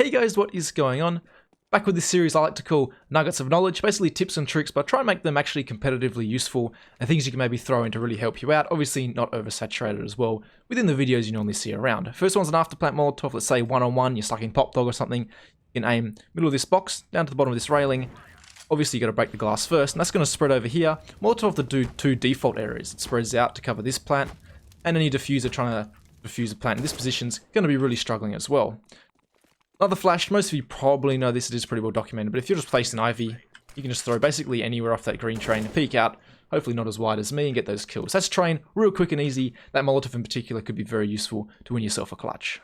Hey guys, what is going on? Back with this series I like to call Nuggets of Knowledge, basically tips and tricks, but try and make them actually competitively useful and things you can maybe throw in to really help you out. Obviously not oversaturated as well within the videos you normally see around. First one's an afterplant Molotov, let's say one-on-one, you're stuck in Pop Dog or something. You can aim middle of this box, down to the bottom of this railing. Obviously you got to break the glass first, and that's going to spread over here. Molotov to do two default areas. It spreads out to cover this plant, and any diffuser trying to defuse a plant in this position's going to be really struggling as well. Another flash, most of you probably know this, it is pretty well documented, but if you're just placed in Ivy, you can just throw basically anywhere off that green train, peek out, hopefully not as wide as me, and get those kills. That's train, real quick and easy. That Molotov in particular could be very useful to win yourself a clutch.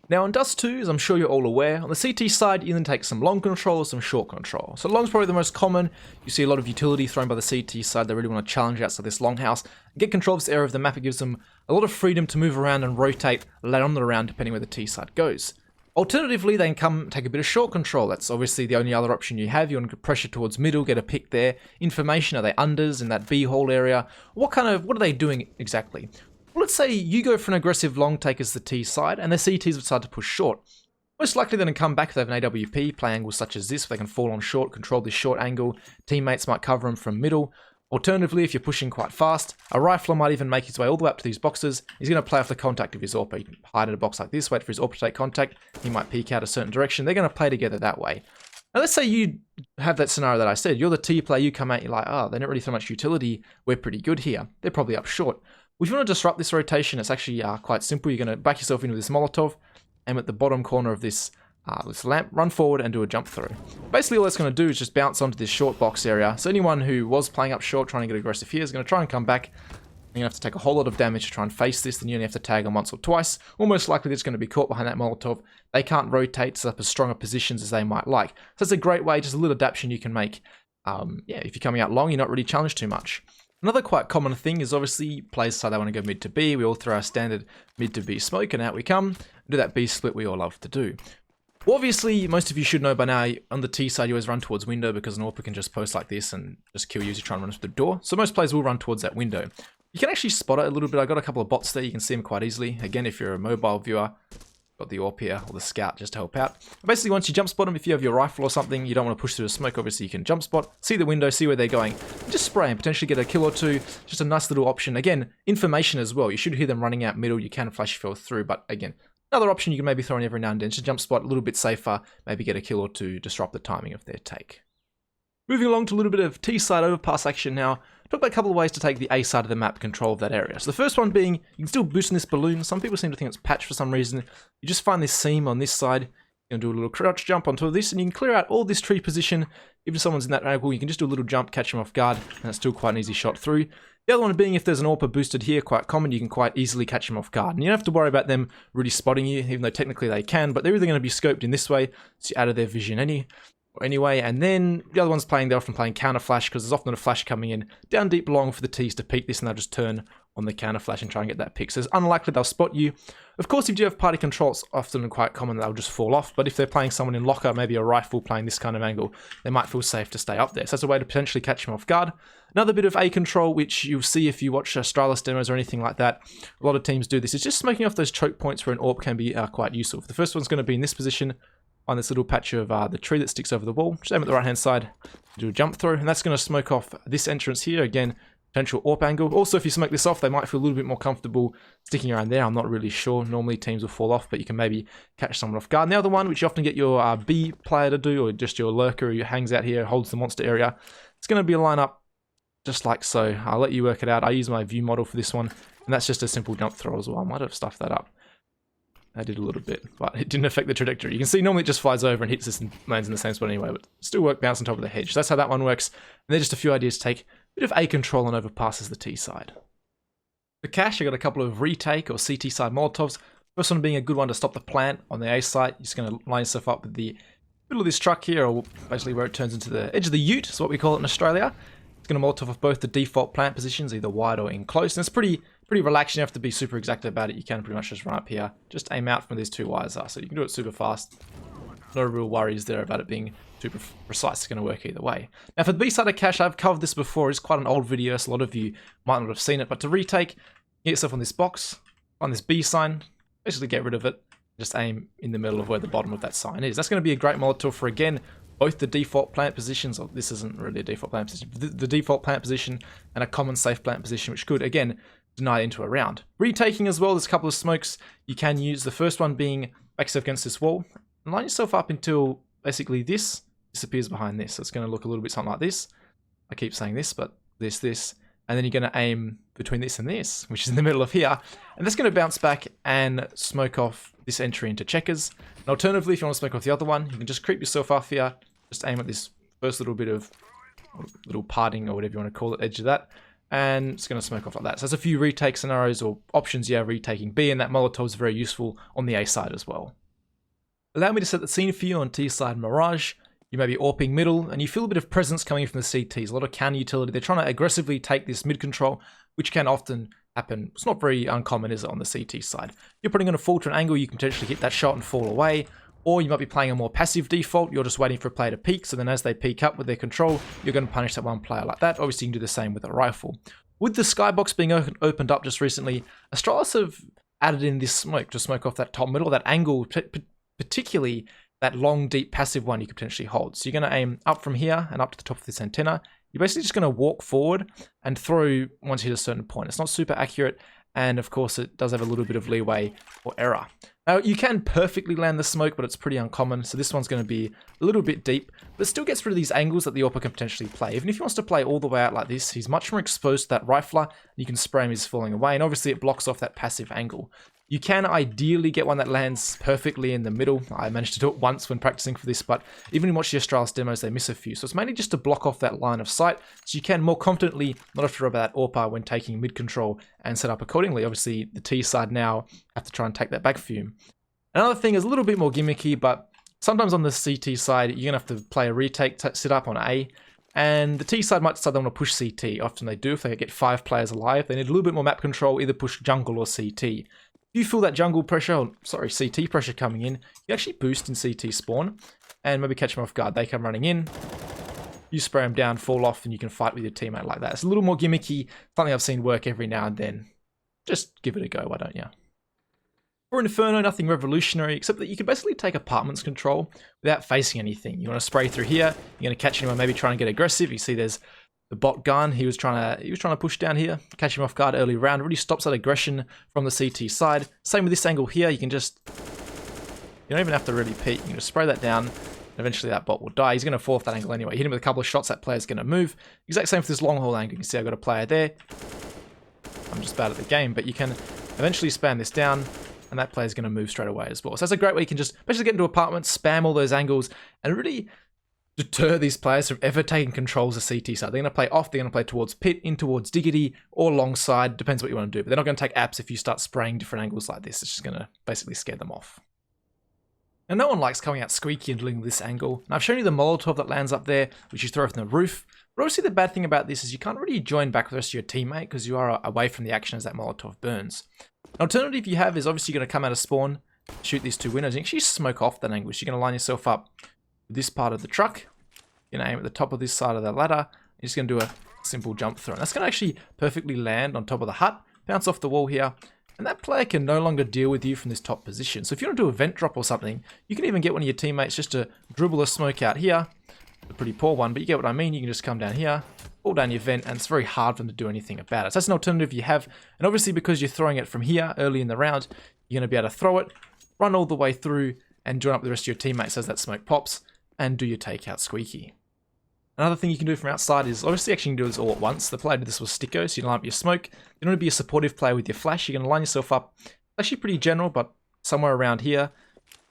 Now on Dust 2, as I'm sure you're all aware, on the CT side you then take some long control or some short control. So long's probably the most common. You see a lot of utility thrown by the CT side. They really want to challenge outside this longhouse and get control of this area of the map. It gives them a lot of freedom to move around and rotate later on around depending where the T side goes. Alternatively, they can come take a bit of short control. That's obviously the only other option you have. You want to pressure towards middle, get a pick there. Information, are they unders in that B hole area? What are they doing exactly? Well, let's say you go for an aggressive long take as the T side, and the CTs decide to push short. Most likely they're going to come back if they have an AWP, play angles such as this, where they can fall on short, control this short angle. Teammates might cover them from middle. Alternatively, if you're pushing quite fast, a rifler might even make his way all the way up to these boxes. He's going to play off the contact of his AWP. He can hide in a box like this, wait for his AWP to take contact. He might peek out a certain direction. They're going to play together that way. Now, let's say you have that scenario that I said. You're the T player, you come out, you're like, oh, they don't really throw much utility. We're pretty good here. They're probably up short. Well, if you want to disrupt this rotation, it's actually quite simple. You're going to back yourself into this Molotov, aim at the bottom corner of this lamp, run forward and do a jump through. Basically all that's going to do is just bounce onto this short box area. So anyone who was playing up short trying to get aggressive here is going to try and come back. You're going to have to take a whole lot of damage to try and face this, then you only have to tag them once or twice. Almost likely they're just going to be caught behind that Molotov. They can't rotate to up as strong a positions as they might like. So it's a great way, just a little adaptation you can make. If you're coming out long, you're not really challenged too much. Another quite common thing is obviously players decide they want to go mid to B. We all throw our standard mid to B smoke and out we come. Do that B split we all love to do. Well, obviously, most of you should know by now, on the T side, you always run towards window because an AWP can just post like this and just kill you as you try and run through the door. So most players will run towards that window. You can actually spot it a little bit. I got a couple of bots there. You can see them quite easily. Again, if you're a mobile viewer, got the AWP here or the scout just to help out. Basically, once you jump spot them, if you have your rifle or something, you don't want to push through the smoke. Obviously, you can jump spot, see the window, see where they're going. Just spray and potentially get a kill or two. Just a nice little option. Again, information as well. You should hear them running out middle. You can flash fell through, but again, another option you can maybe throw in every now and then, just jump spot a little bit safer, maybe get a kill or two, disrupt the timing of their take. Moving along to a little bit of T-side overpass action now. Talk about a couple of ways to take the A side of the map control of that area. So the first one being, you can still boost in this balloon. Some people seem to think it's patched for some reason. You just find this seam on this side, you're going to do a little crouch jump onto this, and you can clear out all this tree position. Even if someone's in that angle, you can just do a little jump, catch them off guard, and it's still quite an easy shot through. The other one being if there's an AWP boosted here, quite common, you can quite easily catch them off guard. And you don't have to worry about them really spotting you, even though technically they can, but they're either going to be scoped in this way, so you're out of their vision anyway. And then the other one's they're often playing counter flash, because there's often a flash coming in down deep long for the T's to peek this, and they'll just turn on the counter flash and try and get that pick. So it's unlikely they'll spot you. Of course, if you do have party control, it's often quite common they'll just fall off, but if they're playing someone in locker, maybe a rifle playing this kind of angle, they might feel safe to stay up there. So that's a way to potentially catch them off guard. Another bit of A control, which you'll see if you watch Astralis demos or anything like that, a lot of teams do this, is just smoking off those choke points where an AWP can be quite useful. The first one's going to be in this position, on this little patch of the tree that sticks over the wall. Just aim at the right hand side, do a jump through, and that's going to smoke off this entrance here. Again, potential AWP angle. Also, if you smoke this off, they might feel a little bit more comfortable sticking around there. I'm not really sure. Normally teams will fall off, but you can maybe catch someone off guard. And the other one, which you often get your B player to do, or just your lurker who hangs out here, holds the monster area, it's going to be a lineup just like so. I'll let you work it out. I use my view model for this one, and that's just a simple jump throw as well. I might have stuffed that up. I did a little bit, but it didn't affect the trajectory. You can see normally it just flies over and hits this and lands in the same spot anyway, but still work, bounce on top of the hedge. So that's how that one works. And they're just a few ideas to take a bit of A control and overpasses the T side. For cash, I got a couple of retake or CT side Molotovs. First one being a good one to stop the plant on the A side. You're just going to line yourself up with the middle of this truck here, or basically where it turns into the edge of the ute, is what we call it in Australia. It's going to Molotov off both the default plant positions, either wide or in close. And it's pretty relaxed. You don't have to be super exact about it. You can pretty much just run up here. Just aim out from where these two wires are. So you can do it super fast. No real worries there about it being super precise. It's going to work either way. Now for the B side of cache, I've covered this before. It's quite an old video, so a lot of you might not have seen it. But to retake, get yourself on this box, on this B sign, basically get rid of it. Just aim in the middle of where the bottom of that sign is. That's going to be a great Molotov for, again, both the default plant positions, or this isn't really a default plant position, the default plant position and a common safe plant position, which could, again, deny into a round. Retaking as well, there's a couple of smokes you can use. The first one being back yourself against this wall, and line yourself up until basically this disappears behind this. So it's going to look a little bit something like this. I keep saying this, but this. And then you're going to aim between this and this, which is in the middle of here. And that's going to bounce back and smoke off this entry into checkers. And alternatively, if you want to smoke off the other one, you can just creep yourself off here. Just aim at this first little bit of little parting or whatever you want to call it, edge of that. And it's going to smoke off like that. So there's a few retake scenarios or options you have retaking B, and that Molotov is very useful on the A side as well. Allow me to set the scene for you on T side Mirage. You may be AWPing middle, and you feel a bit of presence coming from the CTs. A lot of counter utility. They're trying to aggressively take this mid control, which can often happen. It's not very uncommon, is it, on the CT side? You're putting on a full to an angle, you can potentially hit that shot and fall away. Or you might be playing a more passive default. You're just waiting for a player to peek, so then as they peek up with their control, you're going to punish that one player like that. Obviously, you can do the same with a rifle. With the skybox being opened up just recently, Astralis have added in this smoke to smoke off that top middle, that angle, particularly that long, deep, passive one you could potentially hold. So you're going to aim up from here and up to the top of this antenna. You're basically just going to walk forward and throw once you hit a certain point. It's not super accurate, and of course it does have a little bit of leeway or error. Now, you can perfectly land the smoke, but it's pretty uncommon, so this one's going to be a little bit deep, but it still gets rid of these angles that the AWPer can potentially play. Even if he wants to play all the way out like this, he's much more exposed to that rifler, and you can spray him as he's falling away, and obviously it blocks off that passive angle. You can ideally get one that lands perfectly in the middle. I managed to do it once when practicing for this, but even in watching the Astralis demos, they miss a few. So it's mainly just to block off that line of sight, so you can more confidently not have to worry about that AWPer when taking mid control and set up accordingly. Obviously, the T side now have to try and take that back for you. Another thing is a little bit more gimmicky, but sometimes on the CT side, you're going to have to play a retake sit up on A, and the T side might decide they want to push CT. Often they do. If they get 5 players alive, they need a little bit more map control, either push jungle or CT. If you feel that jungle pressure, or sorry, CT pressure coming in, you actually boost in CT spawn and maybe catch them off guard. They come running in, you spray them down, fall off, and you can fight with your teammate like that. It's a little more gimmicky, something I've seen work every now and then. Just give it a go, why don't you? For Inferno, nothing revolutionary, except that you can basically take apartments control without facing anything. You want to spray through here, you're going to catch anyone maybe trying to get aggressive. You see there's the bot gun, he was trying to push down here, catch him off guard early round, really stops that aggression from the CT side. Same with this angle here, you don't even have to really peek, you can just spray that down, and eventually that bot will die. He's going to fall off that angle anyway. Hit him with a couple of shots, that player's going to move. Exact same for this long haul angle, you can see I've got a player there. I'm just bad at the game, but you can eventually spam this down, and that player's going to move straight away as well. So that's a great way you can just basically get into apartments, spam all those angles, and really deter these players from ever taking controls of CT side. They're going to play off, they're going to play towards pit, in towards diggity, or long side, depends what you want to do. But they're not going to take apps if you start spraying different angles like this. It's just going to basically scare them off. Now, no one likes coming out squeaky and dealing with this angle. And I've shown you the Molotov that lands up there, which you throw from the roof. But obviously the bad thing about this is you can't really join back with the rest of your teammate because you are away from the action as that Molotov burns. An alternative you have is obviously going to come out of spawn, shoot these 2 windows, and actually smoke off that angle. So you're going to line yourself up with this part of the truck. You're going to aim at the top of this side of the ladder. You're just going to do a simple jump through. And that's going to actually perfectly land on top of the hut, bounce off the wall here, and that player can no longer deal with you from this top position. So if you want to do a vent drop or something, you can even get one of your teammates just to dribble a smoke out here. A pretty poor one, but you get what I mean. You can just come down here, pull down your vent, and it's very hard for them to do anything about it. So that's an alternative you have. And obviously because you're throwing it from here early in the round, you're going to be able to throw it, run all the way through, and join up with the rest of your teammates as that smoke pops, and do your takeout squeaky. Another thing you can do from outside is, obviously actually you can do this all at once. The player did this with Sticko, so you line up your smoke. You want to be a supportive player with your flash. You're going to line yourself up, actually pretty general, but somewhere around here,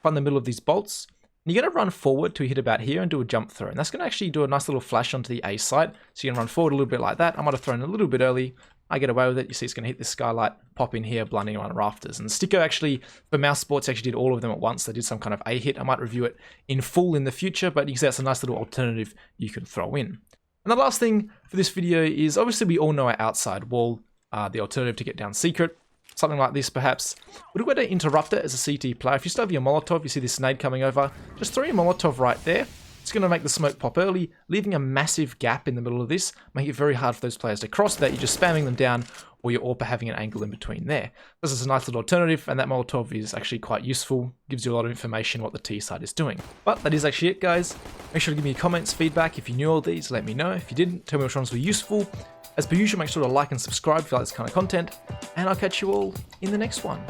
find the middle of these bolts. And you're going to run forward to hit about here and do a jump throw. And that's going to actually do a nice little flash onto the A site. So you can run forward a little bit like that. I might have thrown a little bit early. I get away with it. You see it's going to hit this skylight, pop in here, blinding around rafters. And Sticko actually, for Mouse Sports, actually did all of them at once. They did some kind of A hit. I might review it in full in the future, but you can see that's a nice little alternative you can throw in. And the last thing for this video is, obviously we all know our outside wall, the alternative to get down secret. Something like this perhaps. Would we go to interrupt it as a CT player? If you still have your Molotov, you see this nade coming over, just throw your Molotov right there. It's going to make the smoke pop early, leaving a massive gap in the middle of this, make it very hard for those players to cross without you just spamming them down or your AWP having an angle in between there. This is a nice little alternative, and that Molotov is actually quite useful, gives you a lot of information what the T side is doing. But that is actually it, guys. Make sure to give me comments, feedback. If you knew all these, let me know. If you didn't, tell me which ones were useful. As per usual, make sure to like and subscribe if you like this kind of content, and I'll catch you all in the next one.